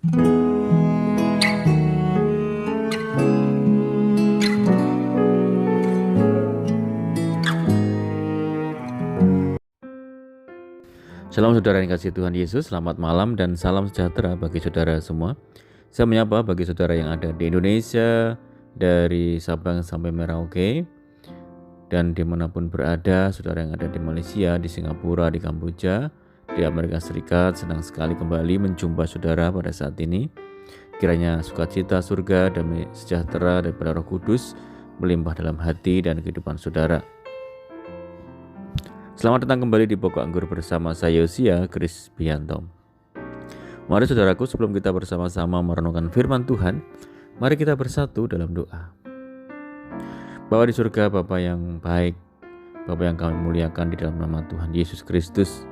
Shalom saudara yang kasih Tuhan Yesus, selamat malam dan salam sejahtera bagi saudara semua. Saya menyapa bagi saudara yang ada di Indonesia, dari Sabang sampai Merauke, dan dimanapun berada, saudara yang ada di Malaysia, di Singapura, di Kamboja, di Amerika Serikat. Senang sekali kembali menjumpa saudara pada saat ini. Kiranya sukacita surga, damai sejahtera daripada Roh Kudus melimpah dalam hati dan kehidupan saudara. Selamat datang kembali di Pokok Anggur bersama saya Yosia Krisbianto. Mari saudaraku, sebelum kita bersama-sama merenungkan firman Tuhan, mari kita bersatu dalam doa. Bapa di surga, Bapa yang baik, Bapa yang kami muliakan, di dalam nama Tuhan Yesus Kristus,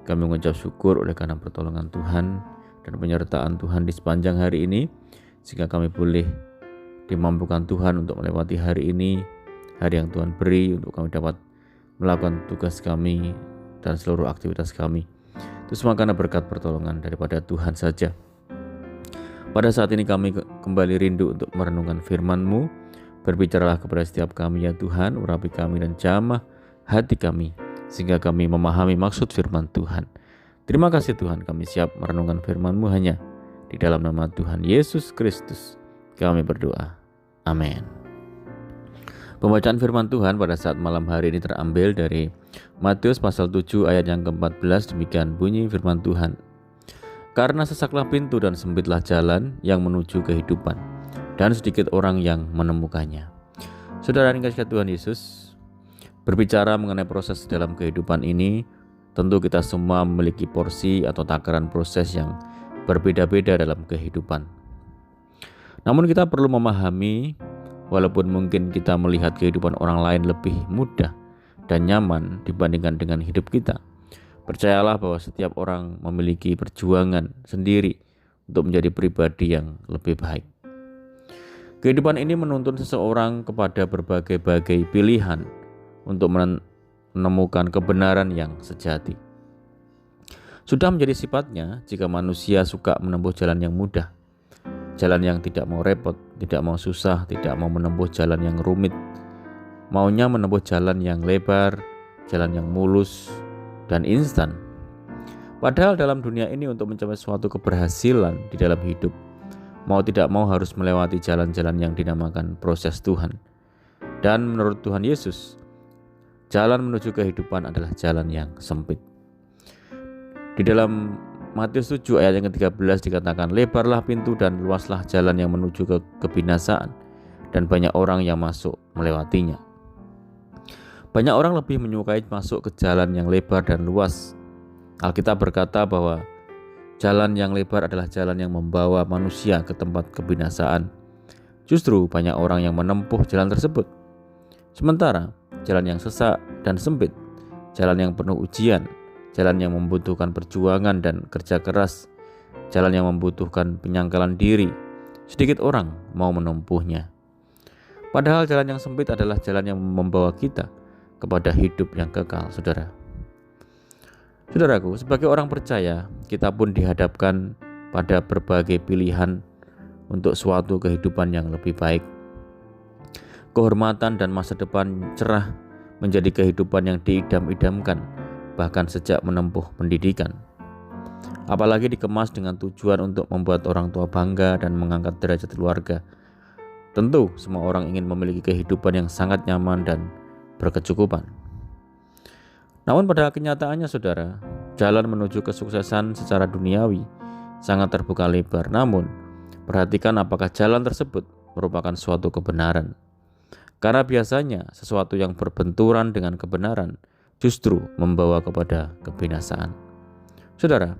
kami mengucap syukur oleh karena pertolongan Tuhan dan penyertaan Tuhan di sepanjang hari ini, sehingga kami boleh dimampukan Tuhan untuk melewati hari ini, hari yang Tuhan beri untuk kami dapat melakukan tugas kami dan seluruh aktivitas kami. Itu semua karena berkat pertolongan daripada Tuhan saja. Pada saat ini kami kembali rindu untuk merenungkan firman-Mu. Berbicaralah kepada setiap kami ya Tuhan, urapi kami dan jamah hati kami, sehingga kami memahami maksud firman Tuhan. Terima kasih Tuhan, kami siap merenungkan firman-Mu hanya di dalam nama Tuhan Yesus Kristus kami berdoa. Amin. Pembacaan firman Tuhan pada saat malam hari ini terambil dari Matius pasal 7 ayat yang ke-14. Demikian bunyi firman Tuhan. Karena sesaklah pintu dan sempitlah jalan yang menuju kehidupan, dan sedikit orang yang menemukannya. Saudara yang dikasihi Tuhan Yesus, berbicara mengenai proses dalam kehidupan ini, tentu kita semua memiliki porsi atau takaran proses yang berbeda-beda dalam kehidupan. Namun kita perlu memahami, walaupun mungkin kita melihat kehidupan orang lain lebih mudah dan nyaman dibandingkan dengan hidup kita, percayalah bahwa setiap orang memiliki perjuangan sendiri untuk menjadi pribadi yang lebih baik. Kehidupan ini menuntun seseorang kepada berbagai pilihan untuk menemukan kebenaran yang sejati. Sudah menjadi sifatnya jika manusia suka menempuh jalan yang mudah, jalan yang tidak mau repot, tidak mau susah, tidak mau menempuh jalan yang rumit. Maunya menempuh jalan yang lebar, jalan yang mulus dan instan. Padahal dalam dunia ini untuk mencapai suatu keberhasilan di dalam hidup, mau tidak mau harus melewati jalan-jalan yang dinamakan proses Tuhan. Dan menurut Tuhan Yesus, jalan menuju kehidupan adalah jalan yang sempit. Di dalam Matius 7 ayat yang ke-13 dikatakan, lebarlah pintu dan luaslah jalan yang menuju ke kebinasaan, dan banyak orang yang masuk melewatinya. Banyak orang lebih menyukai masuk ke jalan yang lebar dan luas. Alkitab berkata bahwa jalan yang lebar adalah jalan yang membawa manusia ke tempat kebinasaan. Justru banyak orang yang menempuh jalan tersebut. Sementara jalan yang sesak dan sempit, jalan yang penuh ujian, jalan yang membutuhkan perjuangan dan kerja keras, jalan yang membutuhkan penyangkalan diri, sedikit orang mau menempuhnya. Padahal jalan yang sempit adalah jalan yang membawa kita kepada hidup yang kekal, saudara. Saudaraku, sebagai orang percaya, kita pun dihadapkan pada berbagai pilihan untuk suatu kehidupan yang lebih baik. Kehormatan dan masa depan cerah menjadi kehidupan yang diidam-idamkan, bahkan sejak menempuh pendidikan. Apalagi dikemas dengan tujuan untuk membuat orang tua bangga dan mengangkat derajat keluarga. Tentu semua orang ingin memiliki kehidupan yang sangat nyaman dan berkecukupan. Namun pada kenyataannya saudara, jalan menuju kesuksesan secara duniawi sangat terbuka lebar. Namun perhatikan apakah jalan tersebut merupakan suatu kebenaran. Karena biasanya sesuatu yang berbenturan dengan kebenaran justru membawa kepada kebinasaan. Saudara,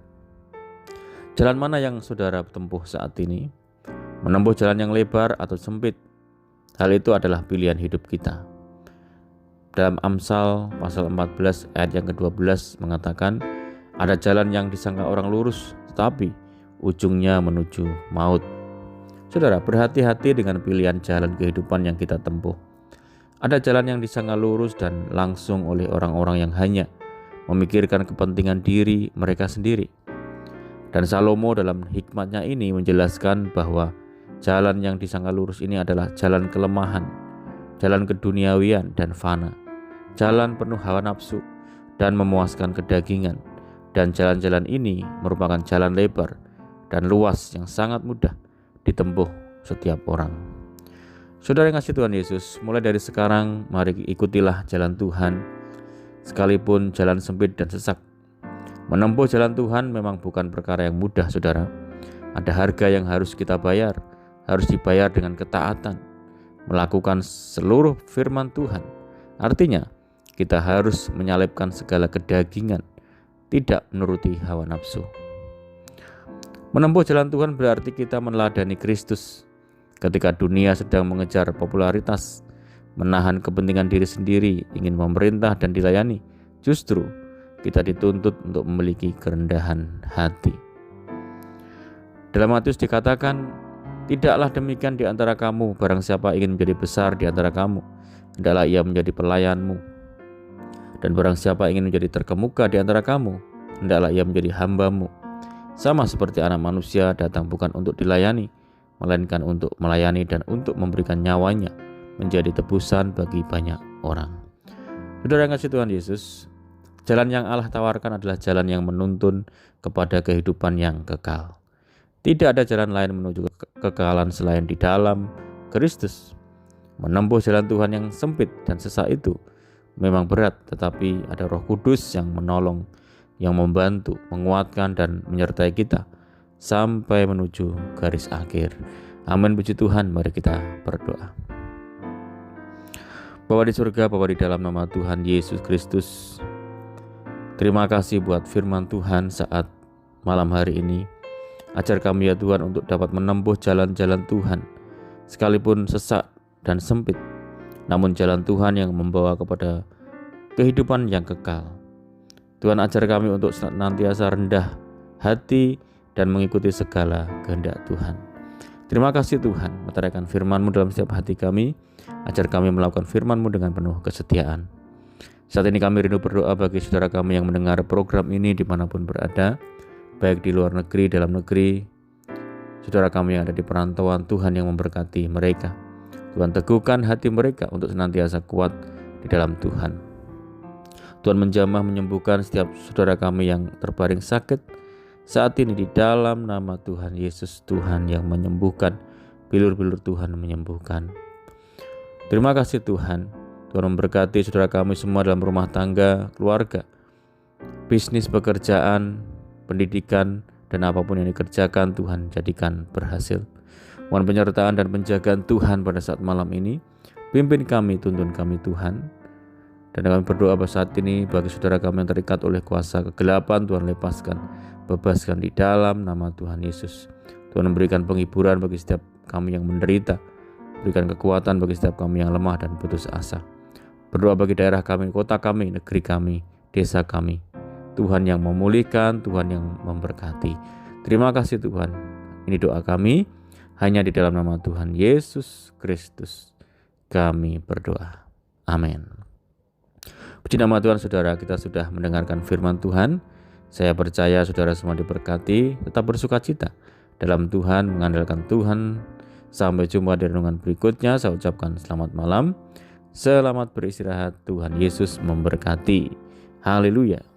jalan mana yang saudara tempuh saat ini? Menempuh jalan yang lebar atau sempit? Hal itu adalah pilihan hidup kita. Dalam Amsal pasal 14 ayat yang ke-12 mengatakan, ada jalan yang disangka orang lurus, tetapi ujungnya menuju maut. Saudara, berhati-hati dengan pilihan jalan kehidupan yang kita tempuh. Ada jalan yang disangka lurus dan langsung oleh orang-orang yang hanya memikirkan kepentingan diri mereka sendiri. Dan Salomo dalam hikmatnya ini menjelaskan bahwa jalan yang disangka lurus ini adalah jalan kelemahan, jalan keduniawian dan fana, jalan penuh hawa nafsu dan memuaskan kedagingan. Dan jalan-jalan ini merupakan jalan lebar dan luas yang sangat mudah ditempuh setiap orang. Saudara yang kasih Tuhan Yesus, mulai dari sekarang mari ikutilah jalan Tuhan, sekalipun jalan sempit dan sesak. Menempuh jalan Tuhan memang bukan perkara yang mudah, saudara. Ada harga yang harus kita bayar, harus dibayar dengan ketaatan, melakukan seluruh firman Tuhan. Artinya, kita harus menyalipkan segala kedagingan, tidak menuruti hawa nafsu. Menempuh jalan Tuhan berarti kita meneladani Kristus. Ketika dunia sedang mengejar popularitas, menahan kepentingan diri sendiri, ingin memerintah dan dilayani, justru kita dituntut untuk memiliki kerendahan hati. Dalam Matius dikatakan, tidaklah demikian di antara kamu, barang siapa ingin menjadi besar di antara kamu, hendaklah ia menjadi pelayanmu. Dan barang siapa ingin menjadi terkemuka di antara kamu, hendaklah ia menjadi hambamu. Sama seperti Anak Manusia datang bukan untuk dilayani, melainkan untuk melayani dan untuk memberikan nyawanya menjadi tebusan bagi banyak orang. Saudara yang kasih Tuhan Yesus, jalan yang Allah tawarkan adalah jalan yang menuntun kepada kehidupan yang kekal. Tidak ada jalan lain menuju kekekalan selain di dalam Kristus. Menempuh jalan Tuhan yang sempit dan sesak itu memang berat, tetapi ada Roh Kudus yang menolong, yang membantu, menguatkan dan menyertai kita sampai menuju garis akhir. Amin, puji Tuhan. Mari kita berdoa. Bapa di surga, Bapa di dalam nama Tuhan Yesus Kristus, terima kasih buat firman Tuhan saat malam hari ini. Ajar kami ya Tuhan untuk dapat menempuh jalan-jalan Tuhan, sekalipun sesak dan sempit, namun jalan Tuhan yang membawa kepada kehidupan yang kekal. Tuhan, ajar kami untuk senantiasa rendah hati dan mengikuti segala kehendak Tuhan. Terima kasih Tuhan, meteraikan firman-Mu dalam setiap hati kami. Ajar kami melakukan firman-Mu dengan penuh kesetiaan. Saat ini kami rindu berdoa bagi saudara kami yang mendengar program ini dimanapun berada, baik di luar negeri, dalam negeri. Saudara kami yang ada di perantauan, Tuhan yang memberkati mereka. Tuhan, teguhkan hati mereka untuk senantiasa kuat di dalam Tuhan. Tuhan menjamah menyembuhkan setiap saudara kami yang terbaring sakit saat ini di dalam nama Tuhan Yesus. Tuhan yang menyembuhkan, bilur-bilur Tuhan menyembuhkan. Terima kasih Tuhan. Tuhan memberkati saudara kami semua dalam rumah tangga, keluarga, bisnis, pekerjaan, pendidikan, dan apapun yang dikerjakan, Tuhan jadikan berhasil. Mohon penyertaan dan penjagaan Tuhan pada saat malam ini. Pimpin kami, tuntun kami Tuhan. Dan kami berdoa pada saat ini bagi saudara kami yang terikat oleh kuasa kegelapan, Tuhan lepaskan, bebaskan di dalam nama Tuhan Yesus. Tuhan memberikan penghiburan bagi setiap kami yang menderita, berikan kekuatan bagi setiap kami yang lemah dan putus asa. Berdoa bagi daerah kami, kota kami, negeri kami, desa kami. Tuhan yang memulihkan, Tuhan yang memberkati. Terima kasih Tuhan. Ini doa kami, hanya di dalam nama Tuhan Yesus Kristus kami berdoa. Amin. Puji nama Tuhan, saudara, kita sudah mendengarkan firman Tuhan. Saya percaya saudara semua diberkati, tetap bersuka cita dalam Tuhan, mengandalkan Tuhan. Sampai jumpa di renungan berikutnya. Saya ucapkan selamat malam, selamat beristirahat, Tuhan Yesus memberkati. Haleluya.